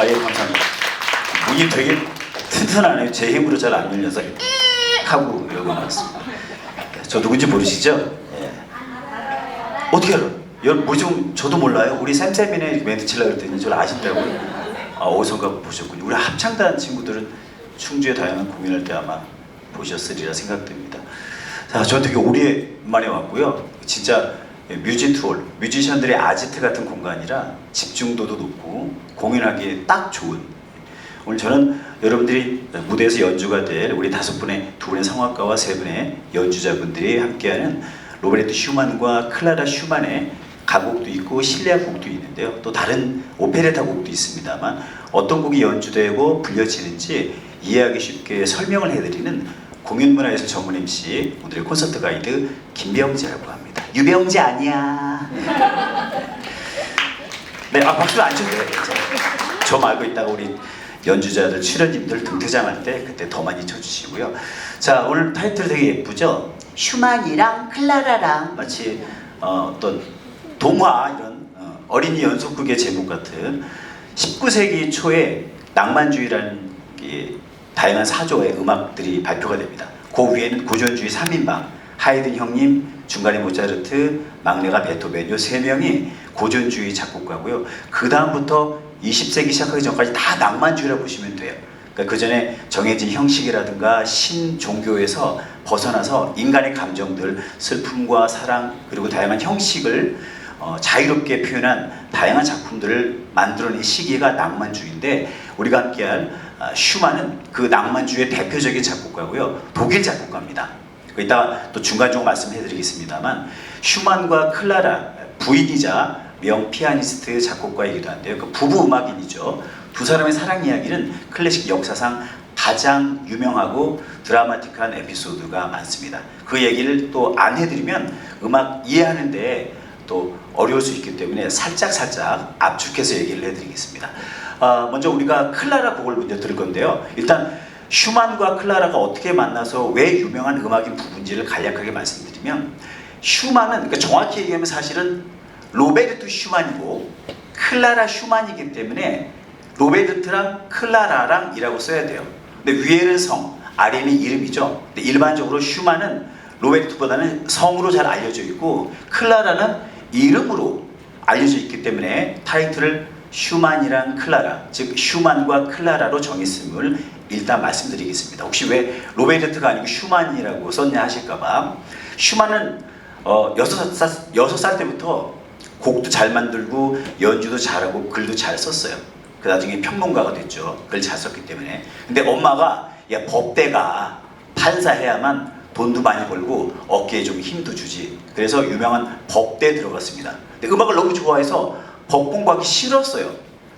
아, 예, 감사합니다. 문이 되게 튼튼하네요. 제 힘으로 잘 안 열려서 하고 여기 나왔습니다. 저 누군지 모르시죠? 예. 어떻게 알아요? 뭐 좀 저도 몰라요. 우리 쌤쌤이네 멘트 치려고 그랬더니 저를 아신다고요? 아, 어디선가 보셨군요. 우리 합창단 친구들은 충주에 다양한 공연할 때 아마 보셨으리라 생각됩니다. 자, 저는 되게 오랜만에 왔고요. 진짜 뮤지투홀, 뮤지션들의 아지트 같은 공간이라 집중도도 높고 공연하기에 딱 좋은, 오늘 저는 여러분들이 무대에서 연주가 될 우리 두 분의 성악가와 세 분의 연주자분들이 함께하는 로베르토 슈만과 클라라 슈만의 가곡도 있고 실내악 곡도 있는데요. 또 다른 오페레타 곡도 있습니다만 어떤 곡이 연주되고 불려지는지 이해하기 쉽게 설명을 해드리는 공연문화예술 전문 MC, 오늘의 콘서트 가이드 김병재라고 합니다. 유병재 아니야. 네, 아, 박수 안 쳐도 돼요. 저 말고 있다가 우리 연주자들, 출연진들 등퇴장할 때 그때 더 많이 쳐주시고요. 자, 오늘 타이틀 되게 예쁘죠? 슈만이랑 클라라랑 마치 어떤 동화, 이런 어린이 연속극의 제목 같은 19세기 초에 낭만주의라는 다양한 사조의 음악들이 발표가 됩니다. 그 위에는 고전주의 3인방, 하이든 형님, 중간에 모차르트, 막내가 베토벤, 요 세 명이 고전주의 작곡가고요. 그 다음부터 20세기 시작하기 전까지 다 낭만주의라고 보시면 돼요. 그러니까 그 전에 정해진 형식이라든가 신종교에서 벗어나서 인간의 감정들, 슬픔과 사랑, 그리고 다양한 형식을 자유롭게 표현한 다양한 작품들을 만들어낸 시기가 낭만주의인데, 우리가 함께할 슈만은 그 낭만주의의 대표적인 작곡가고요. 독일 작곡가입니다. 이따가 또 중간중간 말씀해드리겠습니다만, 슈만과 클라라, 부인이자 명 피아니스트 작곡가이기도 한데요. 그 부부 음악인이죠. 두 사람의 사랑 이야기는 클래식 역사상 가장 유명하고 드라마틱한 에피소드가 많습니다. 그 얘기를 또 안 해드리면 음악 이해하는데 또 어려울 수 있기 때문에 살짝 압축해서 얘기를 해드리겠습니다. 먼저 우리가 클라라 곡을 먼저 들을 건데요. 일단 슈만과 클라라가 어떻게 만나서 왜 유명한 음악인 부분인지를 간략하게 말씀드리면, 슈만은, 그러니까 정확히 얘기하면 사실은 로베르토 슈만이고 클라라 슈만이기 때문에 로베르트랑 클라라랑 이라고 써야 돼요. 근데 위에는 성, 아래는 이름이죠. 근데 일반적으로 슈만은 로베르토보다는 성으로 잘 알려져 있고 클라라는 이름으로 알려져 있기 때문에 타이틀을 슈만이랑 클라라, 즉 슈만과 클라라로 정했음을 일단 말씀드리겠습니다. 혹시 왜 로베르트가 아니고 슈만이라고 썼냐 하실까봐. 슈만은 6살 때부터 곡도 잘 만들고 연주도 잘하고 글도 잘 썼어요. 그 나중에 평론가가 됐죠. 글 잘 썼기 때문에. 근데 엄마가, 야, 법대가 판사해야만 돈도 많이 벌고 어깨에 좀 힘도 주지. 그래서 유명한 법대에 들어갔습니다. 근데 음악을 너무 좋아해서 법 공부하기 싫었어요.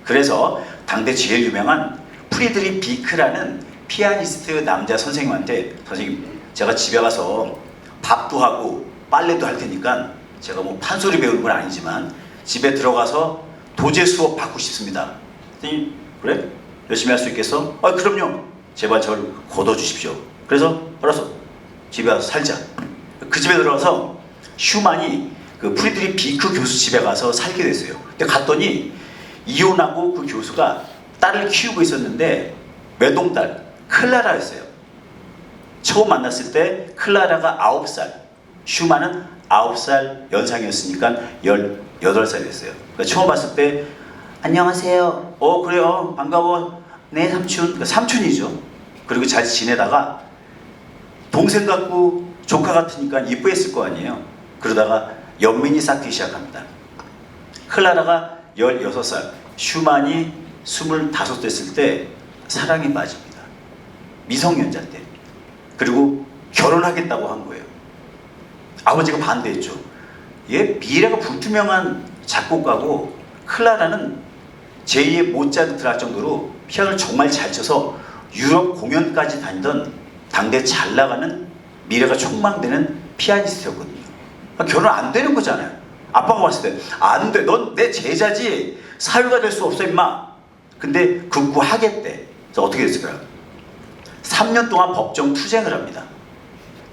그래서 당대 제일 유명한 프리드리 비크라는 피아니스트 남자 선생님한테, 선생님, 제가 집에 가서 밥도 하고 빨래도 할 테니까 제가 뭐 판소리 배우는 건 아니지만 집에 들어가서 도제 수업 받고 싶습니다. 선생님, 그래? 열심히 할 수 있겠어? 아, 그럼요. 제발 저를 거둬주십시오. 그래서 알았어, 집에 가서 살자. 그 집에 들어가서 슈만이 그 프리드리 비크 교수 집에 가서 살게 됐어요. 근데 갔더니 이혼하고 그 교수가 딸을 키우고 있었는데 외동딸 클라라였어요. 처음 만났을 때 클라라가 9살, 슈만은 9살 연상이었으니까 18살이었어요. 그러니까 처음 봤을 때 안녕하세요. 그래요. 반가워. 네, 삼촌. 그러니까 삼촌이죠. 그리고 잘 지내다가 동생 같고 조카 같으니까 이쁘했을 거 아니에요. 그러다가 연민이 쌓기 시작합니다. 클라라가 16살, 슈만이 25 됐을 때 사랑에 빠집니다. 미성년자 때. 그리고 결혼하겠다고 한 거예요. 아버지가 반대했죠. 얘 미래가 불투명한 작곡가고 클라라는 제2의 모차르트를 할 정도로 피아노를 정말 잘 쳐서 유럽 공연까지 다니던 당대 잘 나가는 미래가 촉망되는 피아니스트였거든요. 결혼 안 되는 거잖아요. 아빠가 봤을 때 안 돼. 넌 내 제자지. 사유가 될 수 없어 임마. 근데 극구 하겠대. 그래서 어떻게 됐을까요? 3년 동안 법정 투쟁을 합니다.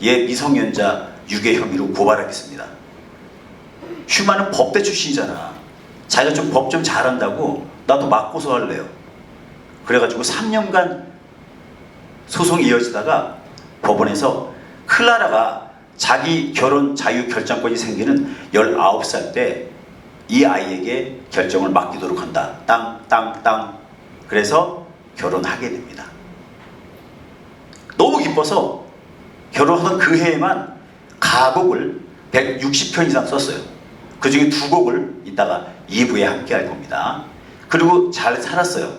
얘 미성년자 유괴 혐의로 고발하겠습니다. 슈만은 법대 출신이잖아. 자기가 좀 법 좀 잘한다고 나도 맞고서 할래요. 그래가지고 3년간 소송이 이어지다가 법원에서 클라라가 자기 결혼 자유 결정권이 생기는 19살 때 이 아이에게 결정을 맡기도록 한다. 땅. 그래서 결혼하게 됩니다. 너무 기뻐서 결혼하던 그 해에만 가곡을 160편 이상 썼어요. 그 중에 2곡을 이따가 2부에 함께 할 겁니다. 그리고 잘 살았어요.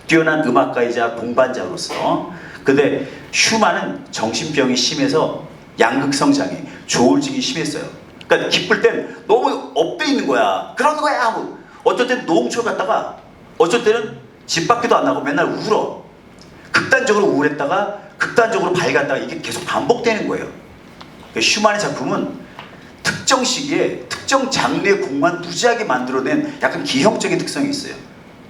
뛰어난 음악가이자 동반자로서. 근데 슈만은 정신병이 심해서 양극성 장애, 조울증이 심했어요. 그러니까 기쁠 땐 너무 업돼 있는 거야. 그러는 거야. 뭐. 어쩔 땐 노홍철 갔다가 어쩔 때는 집 밖에도 안 나고 맨날 울어. 극단적으로 우울했다가 극단적으로 밝았다가 이게 계속 반복되는 거예요. 그러니까 슈만의 작품은 특정 시기에 특정 장르의 곡만 무지하게 만들어낸 약간 기형적인 특성이 있어요.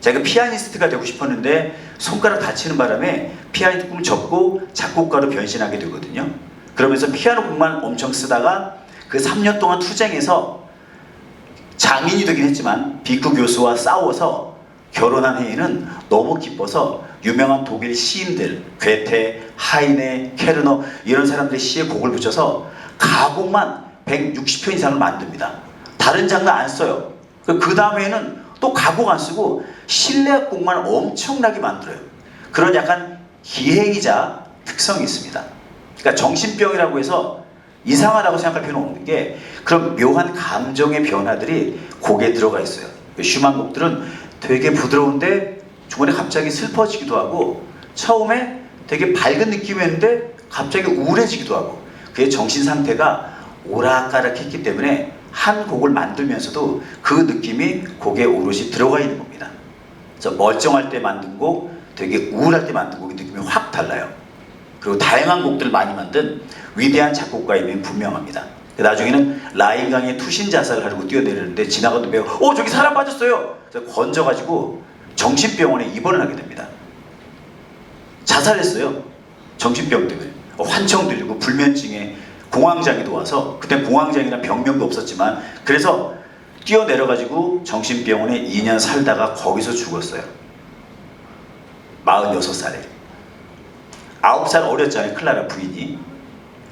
제가 피아니스트가 되고 싶었는데 손가락 다치는 바람에 피아니스트 꿈을 접고 작곡가로 변신하게 되거든요. 그러면서 피아노 곡만 엄청 쓰다가 그 3년 동안 투쟁해서 장인이 되긴 했지만 비크 교수와 싸워서 결혼한 해에는 너무 기뻐서 유명한 독일 시인들 괴테, 하이네, 케르너 이런 사람들의 시에 곡을 붙여서 가곡만 160편 이상을 만듭니다. 다른 장르 안 써요. 그 다음에는 또 가곡 안 쓰고 실내악곡만 엄청나게 만들어요. 그런 약간 기행이자 특성이 있습니다. 그러니까 정신병이라고 해서 이상하다고 생각할 필요는 없는 게 그런 묘한 감정의 변화들이 곡에 들어가 있어요. 슈만 곡들은 되게 부드러운데 중간에 갑자기 슬퍼지기도 하고 처음에 되게 밝은 느낌이었는데 갑자기 우울해지기도 하고 그의 정신 상태가 오락가락했기 때문에 한 곡을 만들면서도 그 느낌이 곡에 오롯이 들어가 있는 겁니다. 그래서 멀쩡할 때 만든 곡, 되게 우울할 때 만든 곡의 느낌이 확 달라요. 그리고 다양한 곡들을 많이 만든 위대한 작곡가임이 분명합니다. 나중에는 라인강에 투신 자살을 하려고 뛰어내리는데 지나가던 배우가 저기 사람 빠졌어요! 그래서 건져가지고 정신병원에 입원을 하게 됩니다. 자살했어요. 정신병 때문에. 환청 들리고 불면증에 공황장애도 와서 그때 공황장애나 병명도 없었지만 그래서 뛰어내려가지고 정신병원에 2년 살다가 거기서 죽었어요. 46살에. 9살 어렸잖아요. 클라라 부인이.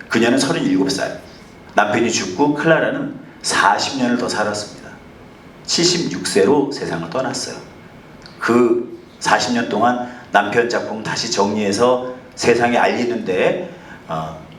그녀는 37살. 남편이 죽고 클라라는 40년을 더 살았습니다. 76세로 세상을 떠났어요. 그 40년 동안 남편 작품 다시 정리해서 세상에 알리는데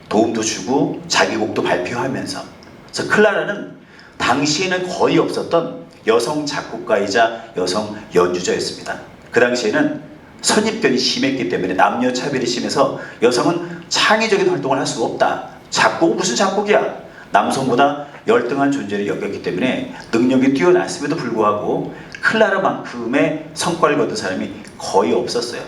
도움도 주고 자기 곡도 발표하면서 그래서 클라라는 당시에는 거의 없었던 여성 작곡가이자 여성 연주자였습니다. 그 당시에는 선입견이 심했기 때문에 남녀 차별이 심해서 여성은 창의적인 활동을 할 수 없다. 작곡은 무슨 작곡이야? 남성보다 열등한 존재를 여겼기 때문에 능력이 뛰어났음에도 불구하고 클라라만큼의 성과를 거둔 사람이 거의 없었어요.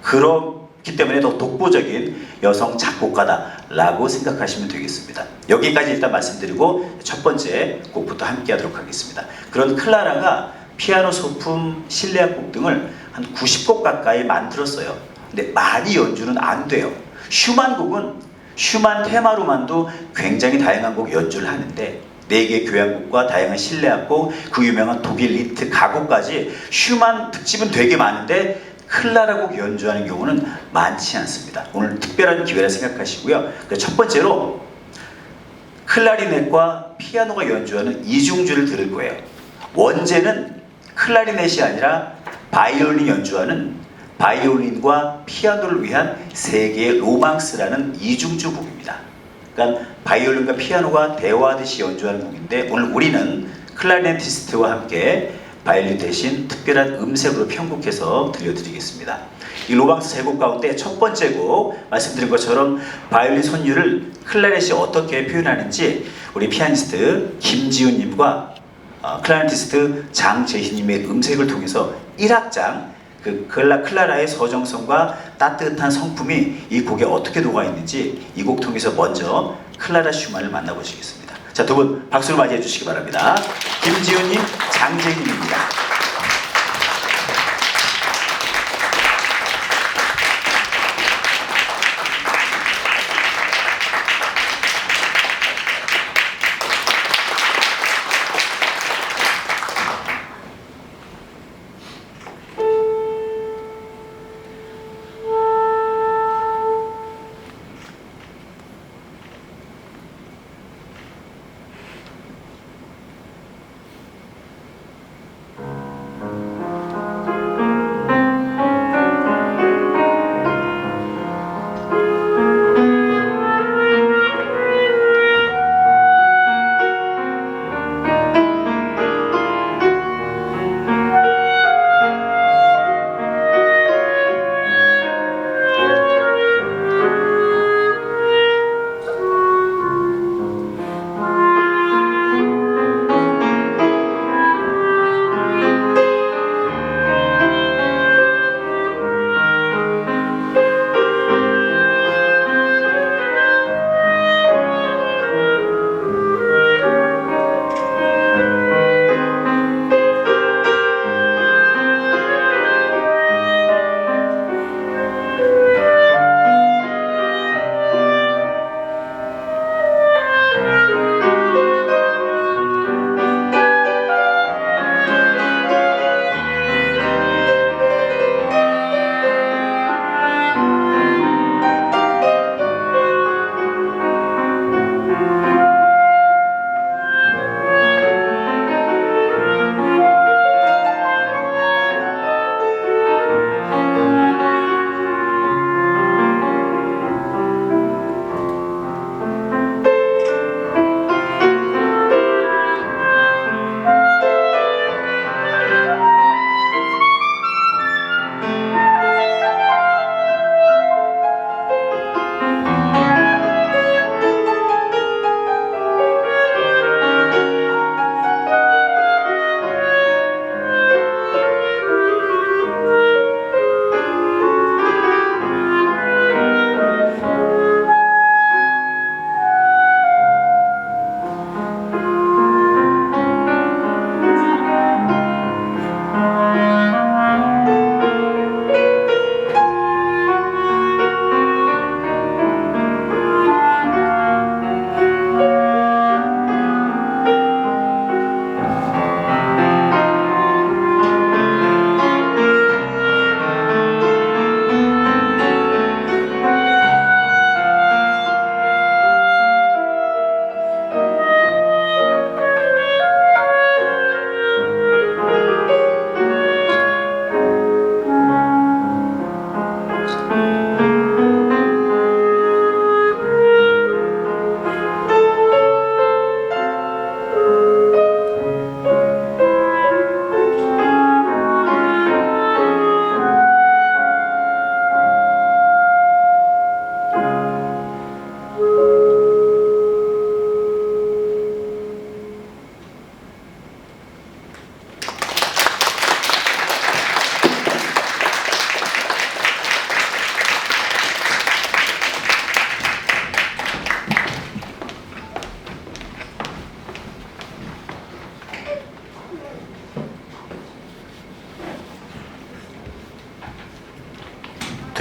그렇기 때문에 더 독보적인 여성 작곡가다라고 생각하시면 되겠습니다. 여기까지 일단 말씀드리고 첫 번째 곡부터 함께 하도록 하겠습니다. 그런 클라라가 피아노 소품, 실내악곡 등을 한 90곡 가까이 만들었어요. 근데 많이 연주는 안 돼요. 슈만 곡은 슈만 테마로만도 굉장히 다양한 곡 연주를 하는데 4개의 교향곡과 다양한 실내악곡, 그 유명한 독일 리트 가곡까지 슈만 특집은 되게 많은데 클라라 곡 연주하는 경우는 많지 않습니다. 오늘 특별한 기회라 생각하시고요. 첫 번째로 클라리넷과 피아노가 연주하는 이중주를 들을 거예요. 원제는 클라리넷이 아니라 바이올린 연주하는 바이올린과 피아노를 위한 세계의 로망스라는 이중주 곡입니다. 그러니까 바이올린과 피아노가 대화하듯이 연주하는 곡인데 오늘 우리는 클라리네티스트와 함께 바이올린 대신 특별한 음색으로 편곡해서 들려드리겠습니다. 이 로망스 세 곡 가운데 첫 번째 곡 말씀드린 것처럼 바이올린 선율을 클라리넷이 어떻게 표현하는지 우리 피아니스트 김지훈님과 클라리네티스트 장재희님의 음색을 통해서 1악장 그 클라라의 서정성과 따뜻한 성품이 이 곡에 어떻게 녹아있는지 이 곡 통해서 먼저 클라라 슈만을 만나보시겠습니다. 자, 두 분 박수로 맞이해 주시기 바랍니다. 김지훈님, 장재희님입니다.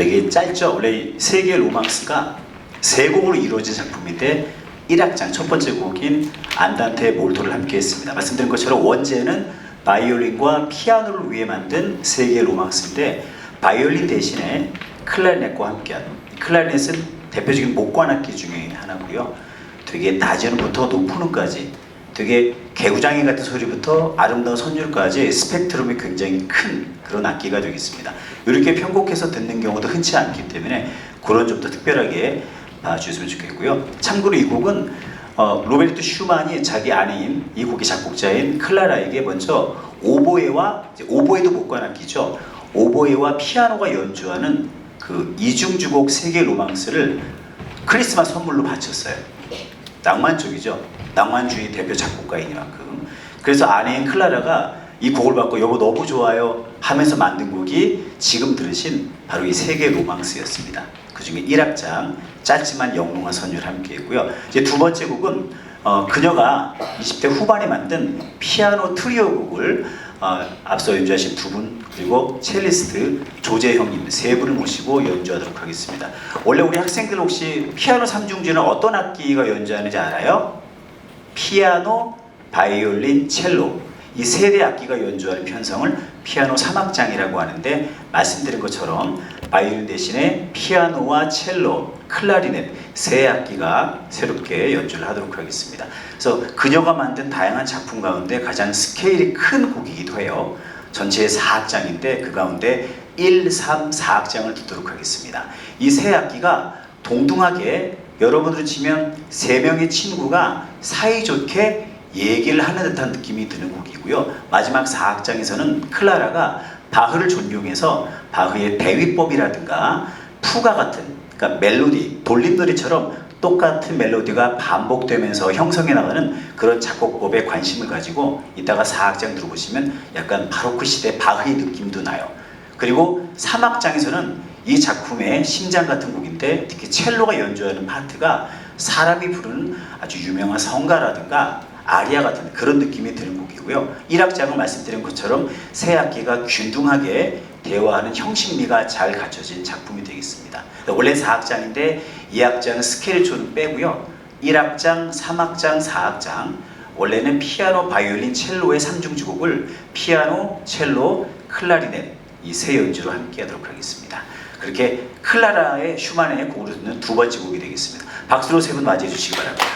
되게 짧죠. 원래 이 세계의 로망스가 세 곡으로 이루어진 작품인데 1악장 첫 번째 곡인 안단테 몰토를 함께 했습니다. 말씀드린 것처럼 원제는 바이올린과 피아노를 위해 만든 세계의 로망스인데 바이올린 대신에 클라리넷과 함께한, 클라리넷은 대표적인 목관악기 중에 하나고요. 되게 낮은 음부터 높은 음까지, 되게 개구장이 같은 소리부터 아름다운 선율까지 스펙트럼이 굉장히 큰 그런 악기가 되겠습니다. 이렇게 편곡해서 듣는 경우도 흔치 않기 때문에 그런 점도 특별하게 봐주셨으면 좋겠고요. 참고로 이 곡은 로베르토 슈만이 자기 아내인 이 곡의 작곡자인 클라라에게 먼저 오보에와, 오보에도 목관악기죠, 오보에와 피아노가 연주하는 그 이중주곡 세계 로망스를 크리스마스 선물로 바쳤어요. 낭만적이죠. 낭만주의 대표 작곡가이니만큼. 그래서 아내인 클라라가 이 곡을 받고 여보 너무 좋아요 하면서 만든 곡이 지금 들으신 바로 이 세계 로망스였습니다. 그 중에 1악장 짧지만 영롱한 선율 함께 했고요. 이제 두 번째 곡은 그녀가 20대 후반에 만든 피아노 트리오 곡을 앞서 연주하신 두 분, 그리고 첼리스트 조재형님 세 분을 모시고 연주하도록 하겠습니다. 원래 우리 학생들 혹시 피아노 삼중주는 어떤 악기가 연주하는지 알아요? 피아노, 바이올린, 첼로, 이 세 대 악기가 연주하는 편성을 피아노 3악장이라고 하는데, 말씀드린 것처럼 바이올린 대신에 피아노와 첼로, 클라리넷 세 악기가 새롭게 연주를 하도록 하겠습니다. 그래서 그녀가 만든 다양한 작품 가운데 가장 스케일이 큰 곡이기도 해요. 전체 4악장인데 그 가운데 1, 3, 4악장을 듣도록 하겠습니다. 이 세 악기가 동등하게, 여러분으로 치면 세 명의 친구가 사이좋게 얘기를 하는 듯한 느낌이 드는 곡이고요. 마지막 4악장에서는 클라라가 바흐를 존경해서 바흐의 대위법이라든가 푸가 같은, 그러니까 멜로디, 돌림놀이처럼 똑같은 멜로디가 반복되면서 형성해 나가는 그런 작곡법에 관심을 가지고, 이따가 4악장 들어보시면 약간 바로크 시대 바흐의 느낌도 나요. 그리고 3악장에서는 이 작품의 심장 같은 곡인데, 특히 첼로가 연주하는 파트가 사람이 부르는 아주 유명한 성가라든가 아리아 같은 그런 느낌이 드는 곡이고요. 1악장은 말씀드린 것처럼 세 악기가 균등하게 대화하는 형식미가 잘 갖춰진 작품이 되겠습니다. 원래 4악장인데 2악장은 스케일을 좀 빼고요. 1악장, 3악장, 4악장, 원래는 피아노, 바이올린, 첼로의 3중주곡을 피아노, 첼로, 클라리넷 이 세 연주로 함께 하도록 하겠습니다. 그렇게 클라라의 슈만의 곡으로 듣는 두 번째 곡이 되겠습니다. 박수로 세 분 맞이해 주시기 바랍니다.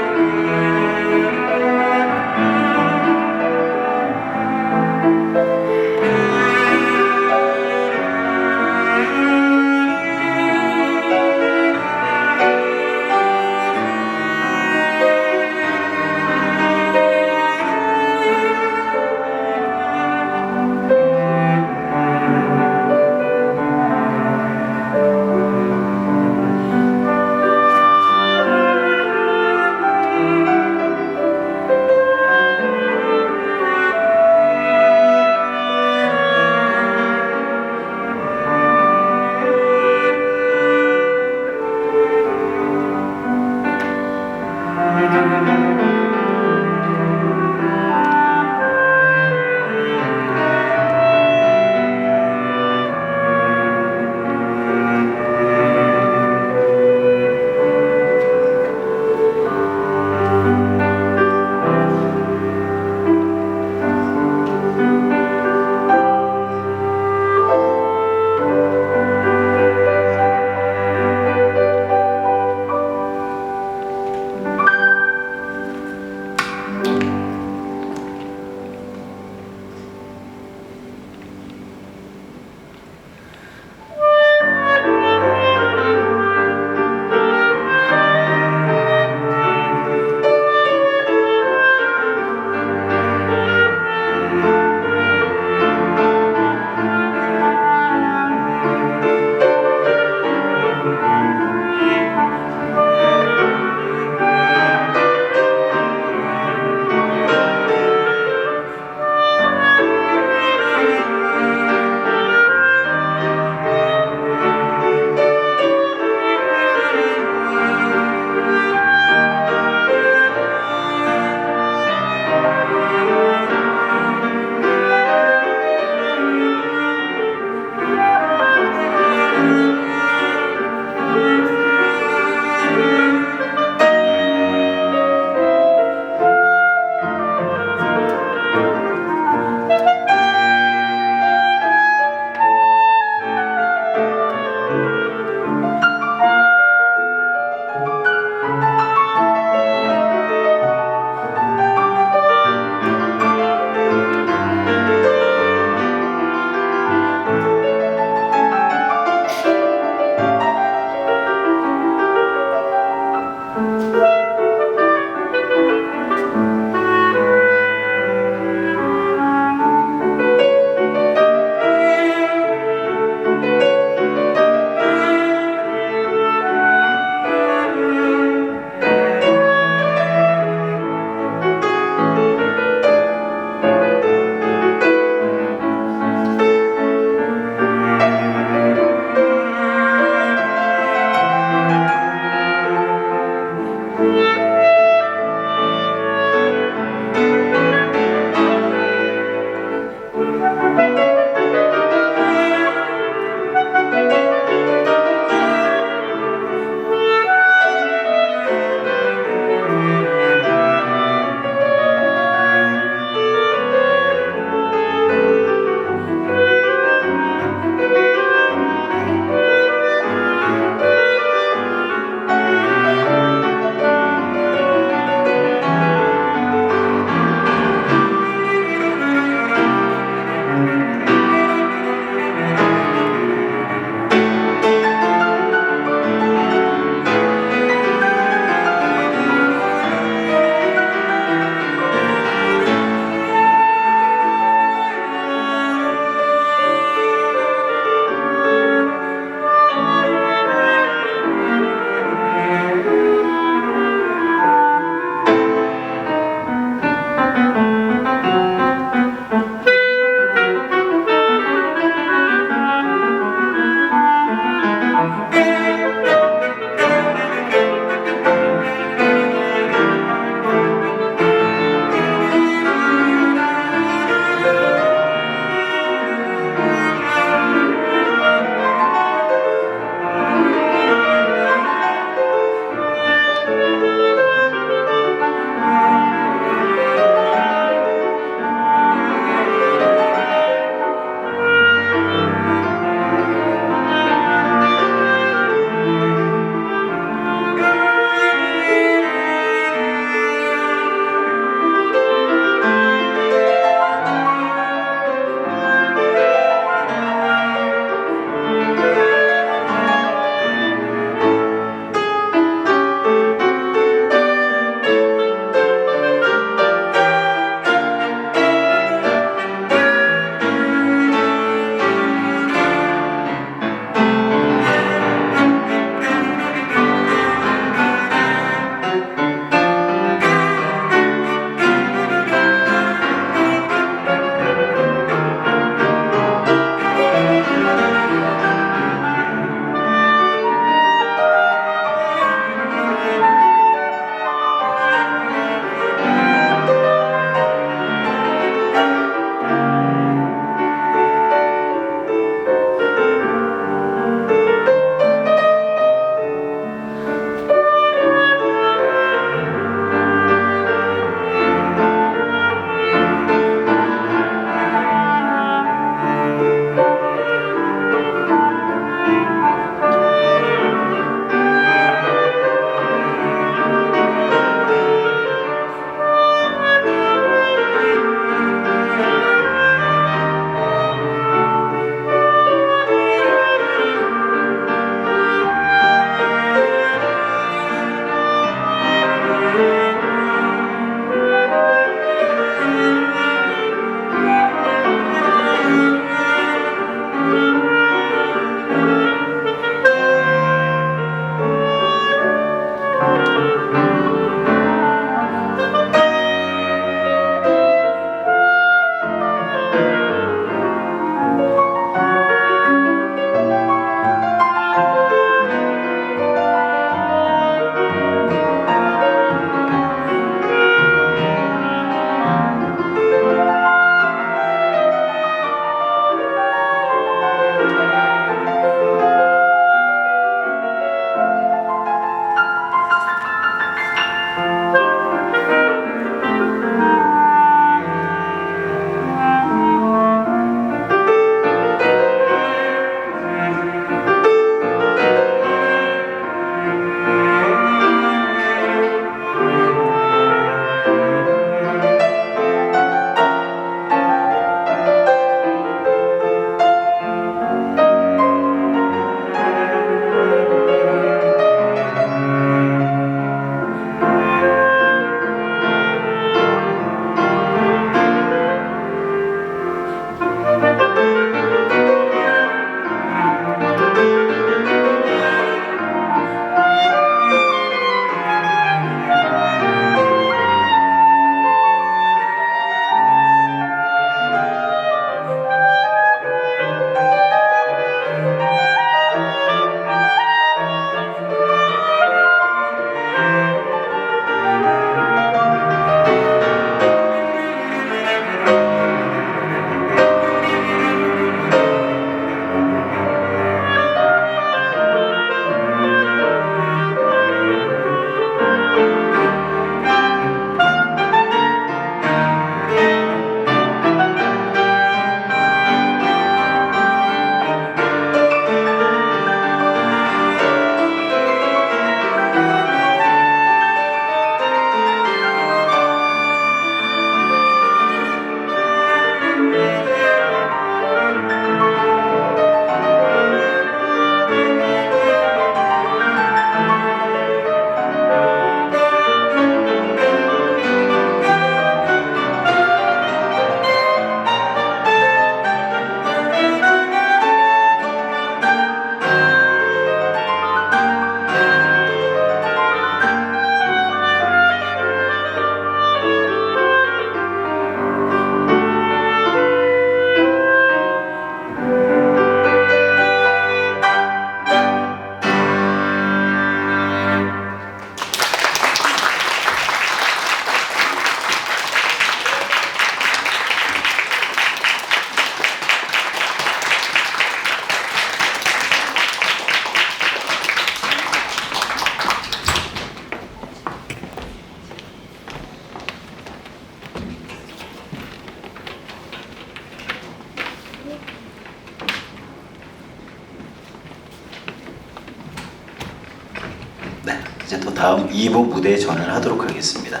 이제 또 다음 2부 무대에 전환을 하도록 하겠습니다.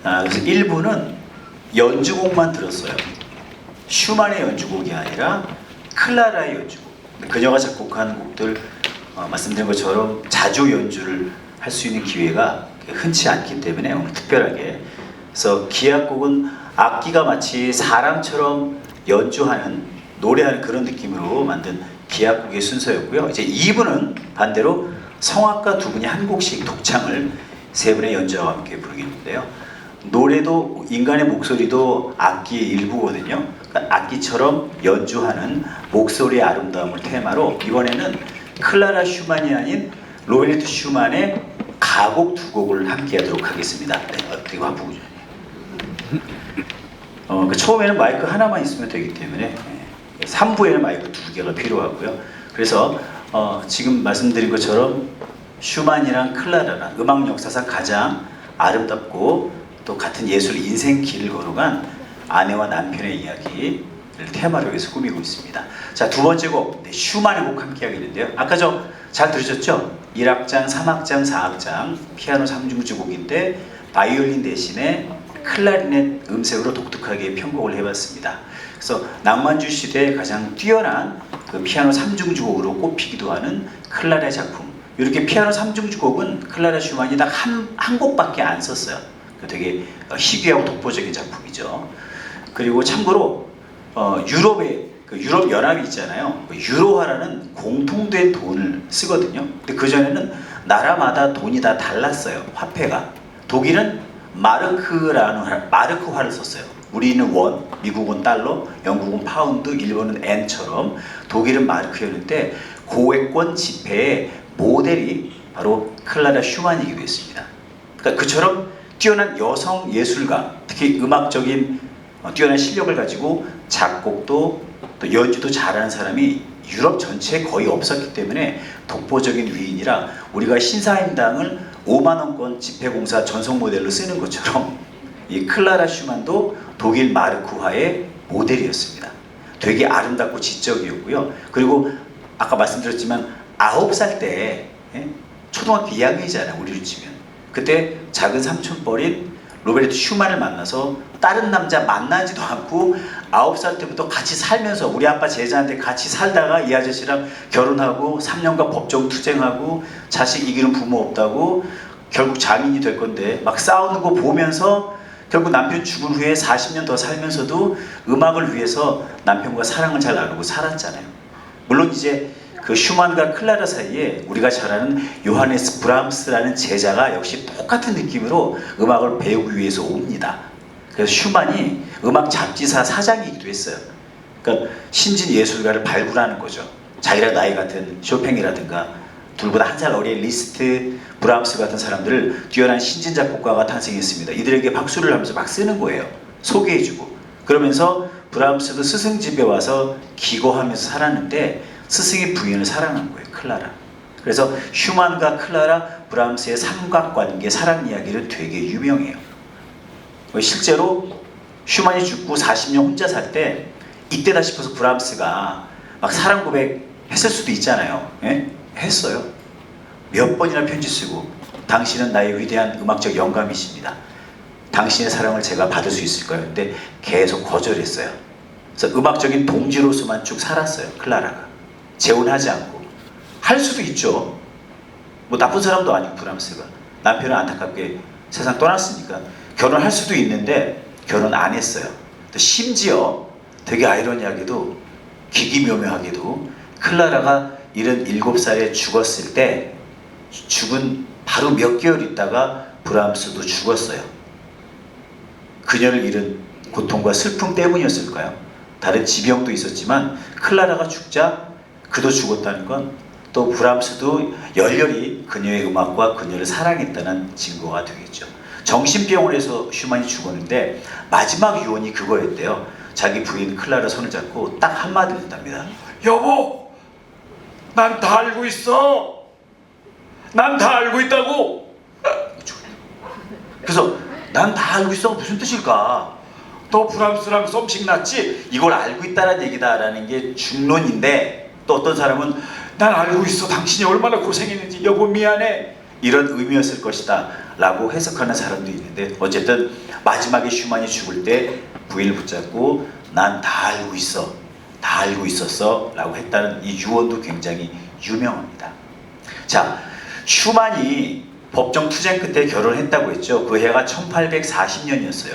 그래서 1부는 연주곡만 들었어요. 슈만의 연주곡이 아니라 클라라의 연주곡. 그녀가 작곡한 곡들 말씀드린 것처럼 자주 연주를 할 수 있는 기회가 흔치 않기 때문에 오늘 특별하게, 그래서 기악곡은 악기가 마치 사람처럼 연주하는, 노래하는 그런 느낌으로 만든 기악곡의 순서였고요. 이제 2부는 반대로 성악가 두 분이 한 곡씩 독창을 세 분의 연주자와 함께 부르겠는데요. 노래도 인간의 목소리도 악기의 일부거든요. 그러니까 악기처럼 연주하는 목소리의 아름다움을 테마로 이번에는 클라라 슈만이 아닌 로베르트 슈만의 가곡 두 곡을 함께 하도록 하겠습니다. 네, 어떻게 바쁘죠? 처음에는 마이크 하나만 있으면 되기 때문에 3부에는 마이크 두 개가 필요하고요. 그래서 지금 말씀드린 것처럼 슈만이랑 클라라란 음악 역사상 가장 아름답고 또 같은 예술 인생길을 걸어간 아내와 남편의 이야기를 테마로 해서 꾸미고 있습니다. 자, 두 번째 곡, 슈만의 곡 함께 하겠는데요. 아까 잘 들으셨죠? 1악장, 3악장, 4악장 피아노 3중주 곡인데 바이올린 대신에 클라리넷 음색으로 독특하게 편곡을 해봤습니다. 그래서 낭만주 시대에 가장 뛰어난 그 피아노 3중주 곡으로 꼽히기도 하는 클라라의 작품. 이렇게 피아노 3중주 곡은 클라라 슈만이 딱 한 곡밖에 안 썼어요. 되게 희귀하고 독보적인 작품이죠. 그리고 참고로 유럽의 유럽 연합이 있잖아요. 유로화라는 공통된 돈을 쓰거든요. 근데 그 전에는 나라마다 돈이 다 달랐어요. 화폐가. 독일은 마르크화를 썼어요. 우리는 원, 미국은 달러, 영국은 파운드, 일본은 엔처럼 독일은 마르크였는데 고액권 지폐의 모델이 바로 클라라 슈만이기도 했습니다. 그러니까 그처럼 뛰어난 여성 예술가, 특히 음악적인 뛰어난 실력을 가지고 작곡도 또 연주도 잘하는 사람이 유럽 전체에 거의 없었기 때문에 독보적인 위인이라 우리가 신사임당을 5만원권 지폐공사 전속 모델로 쓰는 것처럼 이 클라라 슈만도 독일 마르크화의 모델이었습니다. 되게 아름답고 지적이었고요. 그리고 아까 말씀드렸지만 9살 때 초등학교 2학년이잖아요. 우리로 치면. 그때 작은 삼촌뻘인 로베르트 슈만을 만나서 다른 남자 만나지도 않고 9살 때부터 같이 살면서 우리 아빠 제자한테 같이 살다가 이 아저씨랑 결혼하고 3년간 법정 투쟁하고 자식 이기는 부모 없다고 결국 장인이 될 건데 막 싸우는 거 보면서 결국 남편 죽은 후에 40년 더 살면서도 음악을 위해서 남편과 사랑을 잘 나누고 살았잖아요. 물론 이제 그 슈만과 클라라 사이에 우리가 잘 아는 요하네스 브람스라는 제자가 역시 똑같은 느낌으로 음악을 배우기 위해서 옵니다. 그래서 슈만이 음악 잡지사 사장이기도 했어요. 그러니까 신진 예술가를 발굴하는 거죠. 자기랑 나이 같은 쇼팽이라든가 둘보다 한 살 어린 리스트, 브람스 같은 사람들을 뛰어난 신진 작곡가가 탄생했습니다. 이들에게 박수를 하면서 막 쓰는 거예요. 소개해주고. 그러면서 브람스도 스승 집에 와서 기거하면서 살았는데 스승의 부인을 사랑한 거예요. 클라라. 그래서 슈만과 클라라, 브람스의 삼각관계 사랑 이야기는 되게 유명해요. 실제로 슈만이 죽고 40년 혼자 살 때 이때다 싶어서 브람스가 막 사랑 고백 했을 수도 있잖아요. 예? 했어요. 몇 번이나 편지 쓰고 당신은 나의 위대한 음악적 영감이십니다. 당신의 사랑을 제가 받을 수 있을까요? 근데 계속 거절했어요. 그래서 음악적인 동지로서만 쭉 살았어요. 클라라가. 재혼하지 않고. 할 수도 있죠. 뭐 나쁜 사람도 아니고 브람스가. 남편은 안타깝게 세상 떠났으니까 결혼할 수도 있는데 결혼 안 했어요. 또 심지어 되게 아이러니하게도 기기묘묘하게도 클라라가 77살에 죽었을 때 죽은 바로 몇 개월 있다가 브람스도 죽었어요. 그녀를 잃은 고통과 슬픔 때문이었을까요? 다른 지병도 있었지만 클라라가 죽자 그도 죽었다는 건 또 브람스도 열렬히 그녀의 음악과 그녀를 사랑했다는 증거가 되겠죠. 정신병원에서 슈만이 죽었는데 마지막 유언이 그거였대요. 자기 부인 클라라 손을 잡고 딱 한마디를 했답니다. 여보, 난 다 알고 있어. 난 다 알고 있다고. 그래서 난 다 알고 있어 무슨 뜻일까? 너 브람스랑 썸씩 났지? 이걸 알고 있다는 얘기다라는 게 중론인데 또 어떤 사람은 난 알고 있어. 당신이 얼마나 고생했는지. 여보 미안해. 이런 의미였을 것이다 라고 해석하는 사람도 있는데, 어쨌든 마지막에 슈만이 죽을 때 부인을 붙잡고 난 다 알고 있어, 다 알고 있었어 라고 했다는 이 유언도 굉장히 유명합니다. 자, 슈만이 법정 투쟁 끝에 결혼했다고 했죠. 그 해가 1840년이었어요.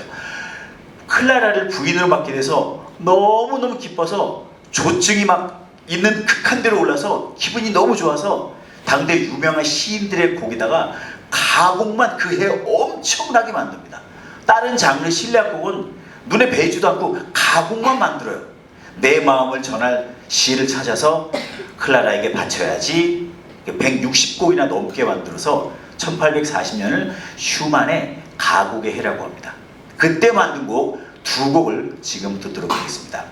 클라라를 부인으로 받게 돼서 너무너무 기뻐서 조증이 막 있는 극한대로 올라서 기분이 너무 좋아서 당대 유명한 시인들의 곡에다가 가곡만 그 해 엄청나게 만듭니다. 다른 장르 실내악곡은 눈에 뵈지도 않고 가곡만 만들어요. 내 마음을 전할 시를 찾아서 클라라에게 바쳐야지 160곡이나 넘게 만들어서 1840년을 슈만의 가곡의 해라고 합니다. 그때 만든 곡 두 곡을 지금부터 들어보겠습니다.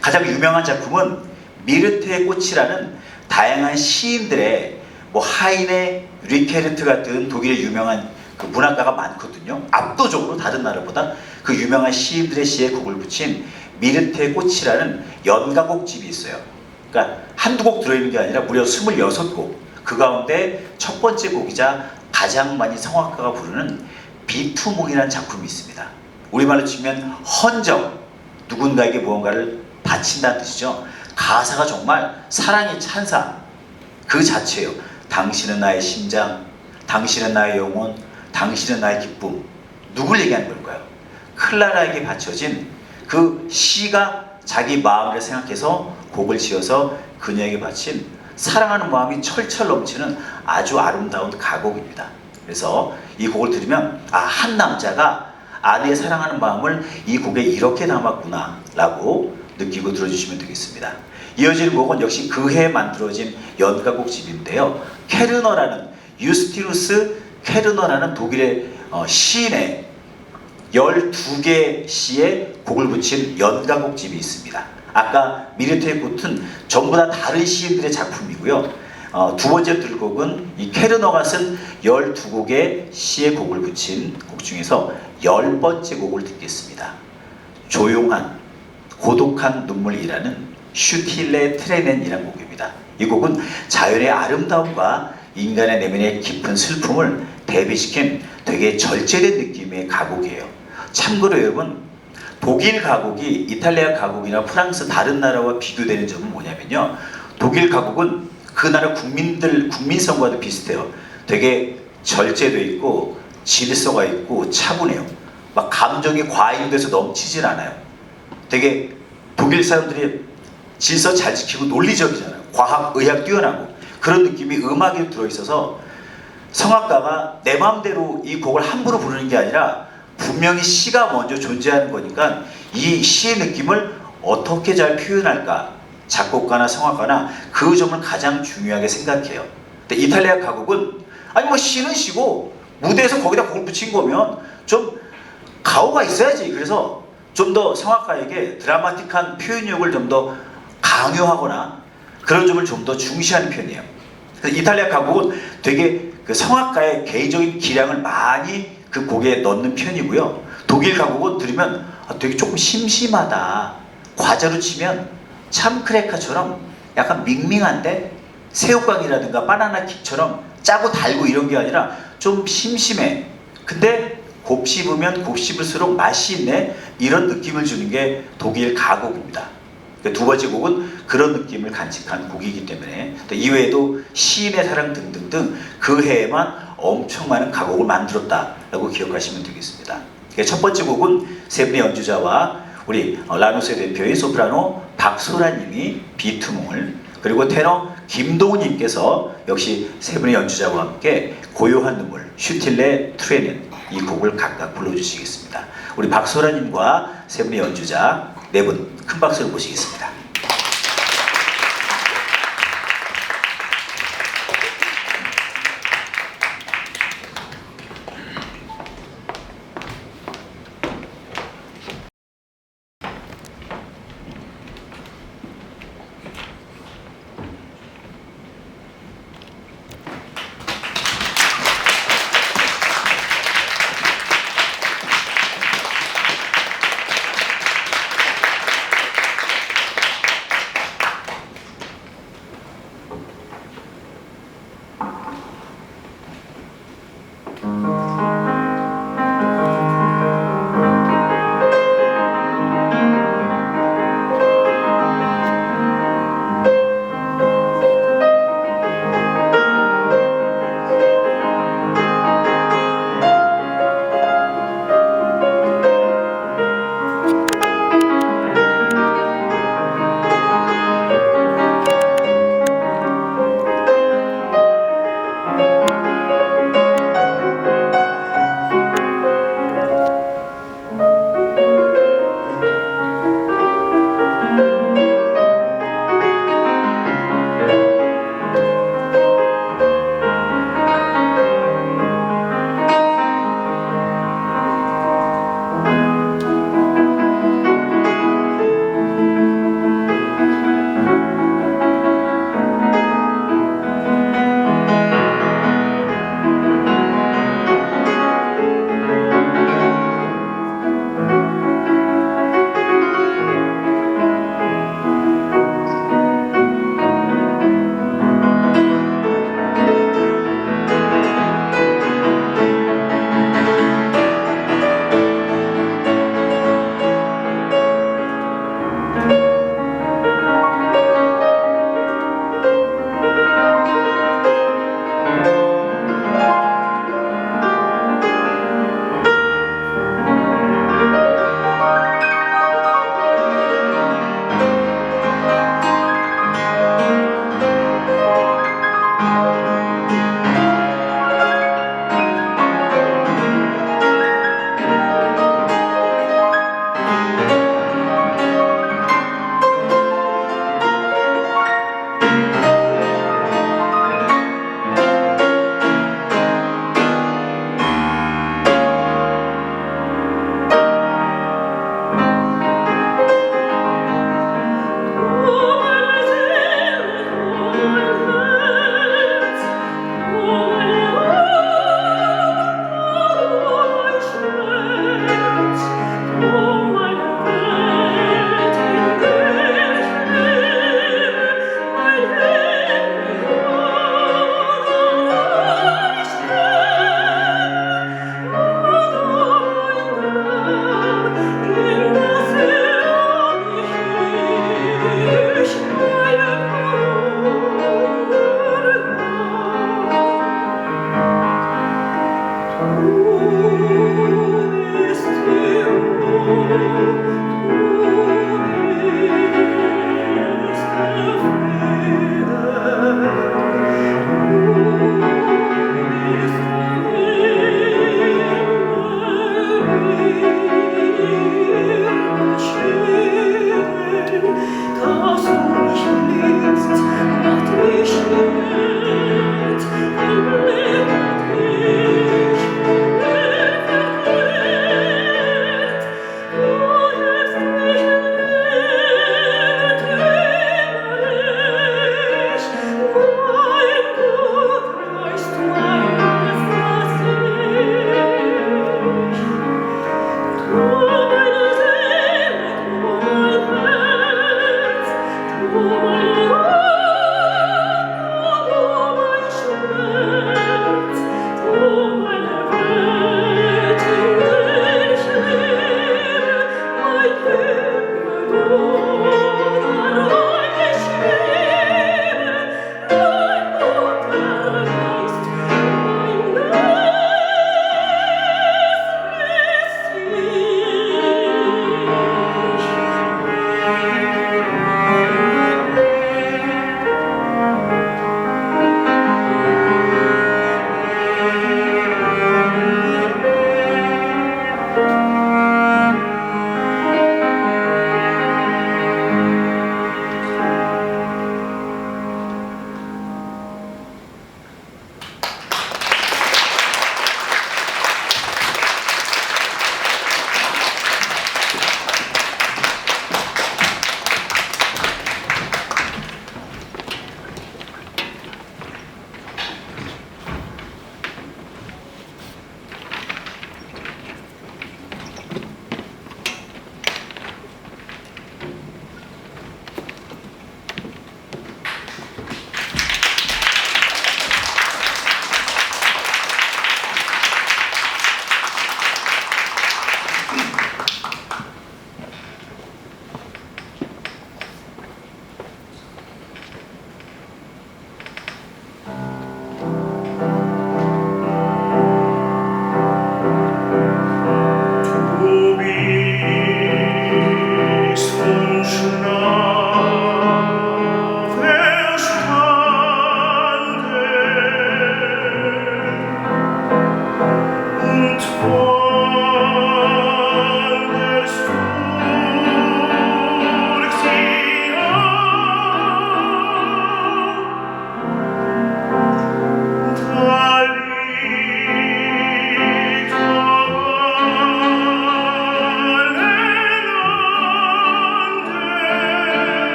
가장 유명한 작품은 미르테의 꽃이라는 다양한 시인들의 하이네, 리케르트 같은 독일의 유명한 그 문학가가 많거든요. 압도적으로 다른 나라보다 그 유명한 시인들의 시에 곡을 붙인 미르테의 꽃이라는 연가곡집이 있어요. 그러니까 한두 곡 들어있는 게 아니라 무려 26곡. 그 가운데 첫 번째 곡이자 가장 많이 성악가가 부르는 비투몽이라는 작품이 있습니다. 우리말로 치면 헌정, 누군가에게 무언가를 바친다는 뜻이죠. 가사가 정말 사랑의 찬사 그 자체예요. 당신은 나의 심장, 당신은 나의 영혼, 당신은 나의 기쁨. 누굴 얘기하는 걸까요? 클라라에게 바쳐진 그 시가 자기 마음을 생각해서 곡을 지어서 그녀에게 바친 사랑하는 마음이 철철 넘치는 아주 아름다운 가곡입니다. 그래서 이 곡을 들으면 한 남자가 아내의 사랑하는 마음을 이 곡에 이렇게 담았구나 라고 느끼고 들어주시면 되겠습니다. 이어지는 곡은 역시 그 해에 만들어진 연가곡집인데요. 케르너라는 유스티누스 케르너라는 독일의 시인의 12개 시에 곡을 붙인 연가곡집이 있습니다. 아까 미르테의 꽃은 전부 다 다른 시인들의 작품이고요. 두 번째 들곡은 이 케르너가 쓴 12곡의 시에 곡을 붙인 곡 중에서 10번째 곡을 듣겠습니다. 조용한 고독한 눈물이라는 슈틸레 트레넨이라는 곡입니다. 이 곡은 자연의 아름다움과 인간의 내면의 깊은 슬픔을 대비시킨 되게 절제된 느낌의 가곡이에요. 참고로 여러분, 독일 가곡이 이탈리아 가곡이나 프랑스 다른 나라와 비교되는 점은 뭐냐면요, 독일 가곡은 그 나라 국민성과도 비슷해요. 되게 절제돼 있고 질서가 있고 차분해요. 막 감정이 과잉돼서 넘치질 않아요. 되게 독일 사람들이 질서 잘 지키고 논리적이잖아요. 과학, 의학 뛰어나고 그런 느낌이 음악에 들어있어서 성악가가 내 마음대로 이 곡을 함부로 부르는 게 아니라 분명히 시가 먼저 존재하는 거니까 이 시의 느낌을 어떻게 잘 표현할까, 작곡가나 성악가나 그 점을 가장 중요하게 생각해요. 근데 이탈리아 가곡은 시는 시고 무대에서 거기다 곡을 붙인 거면 좀 가오가 있어야지. 그래서 좀 더 성악가에게 드라마틱한 표현력을 좀 더 강요하거나 그런 점을 좀 더 중시하는 편이에요. 그래서 이탈리아 가곡은 되게 그 성악가의 개인적인 기량을 많이 그 곡에 넣는 편이고요. 독일 가곡은 들으면 되게 조금 심심하다. 과자로 치면 참크래커처럼 약간 밍밍한데 새우깡이라든가 바나나 킥처럼 짜고 달고 이런 게 아니라 좀 심심해. 근데 곱씹으면 곱씹을수록 맛이 있네. 이런 느낌을 주는 게 독일 가곡입니다. 두 번째 곡은 그런 느낌을 간직한 곡이기 때문에 이외에도 시인의 사랑 등등등 그 해에만 엄청 많은 가곡을 만들었다라고 기억하시면 되겠습니다. 첫 번째 곡은 세 분의 연주자와 우리 라누스의 대표인 소프라노 박소라님이 비투몽을, 그리고 테너 김동우님께서 역시 세 분의 연주자와 함께 고요한 눈물 슈틸레 트레넨 이 곡을 각각 불러주시겠습니다. 우리 박소라님과 세 분의 연주자 네 분 큰 박수를 모시겠습니다.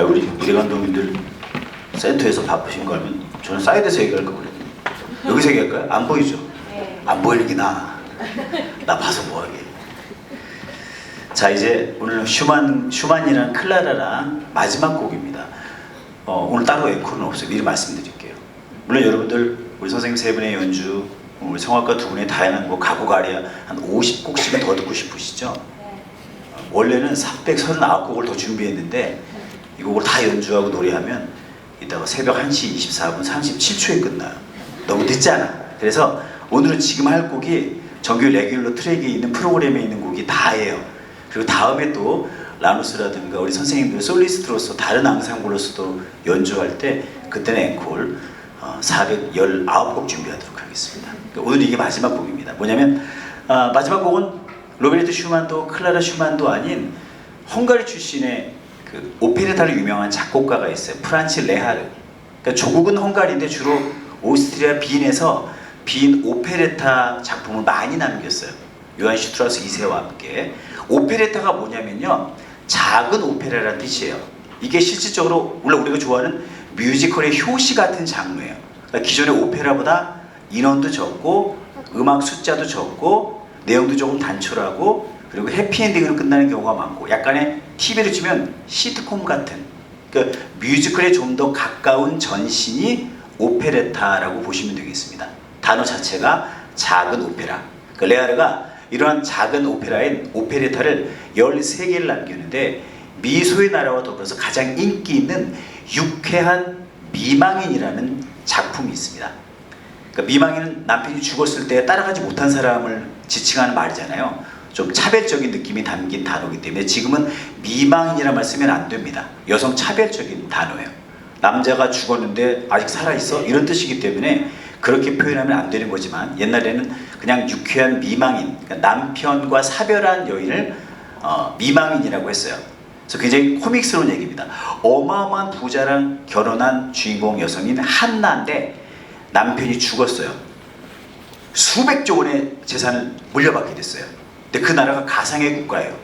우리 무대 감독님들 센터에서 바쁘신 거 알면 저는 사이드에서 얘기할 거거든요. 여기서 얘기할까요? 안 보이죠? 네. 안 보이는 게 나아. 나 봐서 뭐하게. 자, 이제 오늘 슈만이랑 클라라랑 마지막 곡입니다. 오늘 따로 앵콜은 없어요. 미리 말씀드릴게요. 물론 여러분들 우리 선생님 세 분의 연주, 우리 성악가 두 분의 다양한 곡 가곡 아리아 한 50곡씩은 더 듣고 싶으시죠? 원래는 339곡을 더 준비했는데 이 곡을 다 연주하고 노래하면 이따가 새벽 1시 24분 37초에 끝나요. 너무 늦잖아. 그래서 오늘은 지금 할 곡이 정규 레귤러 트랙에 있는 프로그램에 있는 곡이 다예요. 그리고 다음에 또 라누스라든가 우리 선생님들 솔리스트로서 다른 앙상블로서도 연주할 때 그때는 앵콜 419곡 준비하도록 하겠습니다. 오늘 이게 마지막 곡입니다. 뭐냐면 마지막 곡은 로베르트 슈만도 클라라 슈만도 아닌 헝가리 출신의 그 오페레타로 유명한 작곡가가 있어요. 프란츠 레하르. 그러니까 조국은 헝가리인데 주로 오스트리아 빈에서 빈 오페레타 작품을 많이 남겼어요. 요한 슈트라우스 2세와 함께. 오페레타가 뭐냐면요, 작은 오페라라는 뜻이에요. 이게 실질적으로 원래 우리가 좋아하는 뮤지컬의 효시 같은 장르예요. 그러니까 기존의 오페라보다 인원도 적고 음악 숫자도 적고 내용도 조금 단촐하고 그리고 해피엔딩으로 끝나는 경우가 많고 약간의 TV로 치면 시트콤 같은, 그러니까 뮤지컬에 좀 더 가까운 전신이 오페레타라고 보시면 되겠습니다. 단어 자체가 작은 오페라. 그러니까 레아르가 이러한 작은 오페라인 오페레타를 13개를 남겼는데 미소의 나라와 더불어서 가장 인기 있는 유쾌한 미망인이라는 작품이 있습니다. 그러니까 미망인은 남편이 죽었을 때 따라가지 못한 사람을 지칭하는 말이잖아요. 좀 차별적인 느낌이 담긴 단어이기 때문에 지금은 미망인이라는 말 쓰면 안 됩니다. 여성 차별적인 단어예요. 남자가 죽었는데 아직 살아있어? 이런 뜻이기 때문에 그렇게 표현하면 안 되는 거지만 옛날에는 그냥 유쾌한 미망인, 그러니까 남편과 사별한 여인을 미망인이라고 했어요. 그래서 굉장히 코믹스러운 얘기입니다. 어마어마한 부자랑 결혼한 주인공 여성인 한나인데 남편이 죽었어요. 수백조 원의 재산을 물려받게 됐어요. 근데 그 나라가 가상의 국가예요.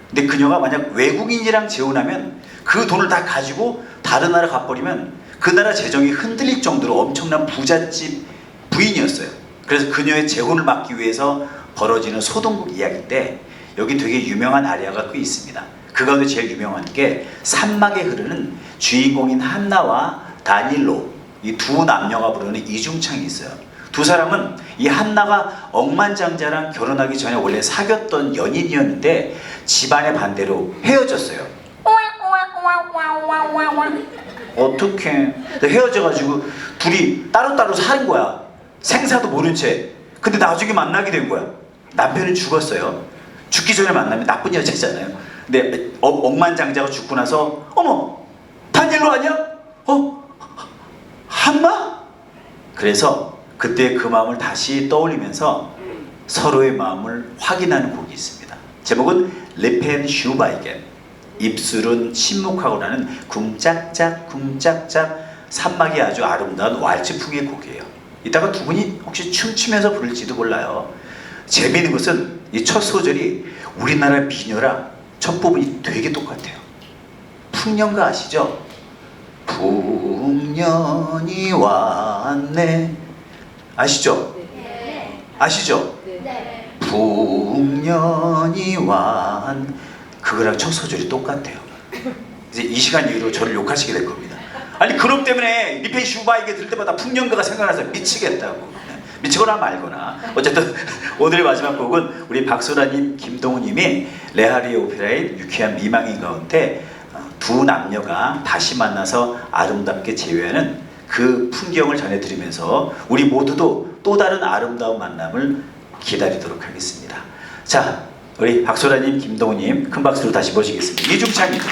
근데 그녀가 만약 외국인이랑 재혼하면 그 돈을 다 가지고 다른 나라 가버리면 그 나라 재정이 흔들릴 정도로 엄청난 부잣집 부인이었어요. 그래서 그녀의 재혼을 막기 위해서 벌어지는 소동국 이야기인데 여기 되게 유명한 아리아가 꽤 있습니다. 그 가운데 제일 유명한 게 산막에 흐르는 주인공인 한나와 다닐로, 이 두 남녀가 부르는 이중창이 있어요. 두 사람은 이 한나가 억만장자랑 결혼하기 전에 원래 사귀었던 연인이었는데 집안의 반대로 헤어졌어요. 어떡해. 헤어져가지고 둘이 따로따로 사는 거야. 생사도 모른 채. 근데 나중에 만나게 된 거야. 남편은 죽었어요. 죽기 전에 만나면 나쁜 여자잖아요. 근데 억만장자가 죽고 나서 어머, 다닐로 아니야? 한나? 그래서 그때 그 마음을 다시 떠올리면서 서로의 마음을 확인하는 곡이 있습니다. 제목은 리펜 슈바이겐, 입술은 침묵하고라는 쿵짝짝 쿵짝짝 산막이 아주 아름다운 왈츠풍의 곡이에요. 이따가 두 분이 혹시 춤추면서 부를지도 몰라요. 재미있는 것은 이 첫 소절이 우리나라 민요랑 첫 부분이 되게 똑같아요. 풍년가 아시죠? 풍년이 왔네. 아시죠? 네. 아시죠? 네. 풍년이 완, 그거랑 첫 소절이 똑같아요. 이제 이 시간 이후로 저를 욕하시게 될 겁니다. 아니 그럼 때문에 리펜 슈바이게 들을 때마다 풍년가가 생각나서 미치겠다고. 미치거나 말거나. 어쨌든 오늘의 마지막 곡은 우리 박소라님, 김동우님이 레하리 오페라의 유쾌한 미망인 가운데 두 남녀가 다시 만나서 아름답게 재회하는 그 풍경을 전해드리면서 우리 모두도 또 다른 아름다운 만남을 기다리도록 하겠습니다. 자, 우리 박소라님, 김동우님 큰 박수로 다시 모시겠습니다. 이중창입니다.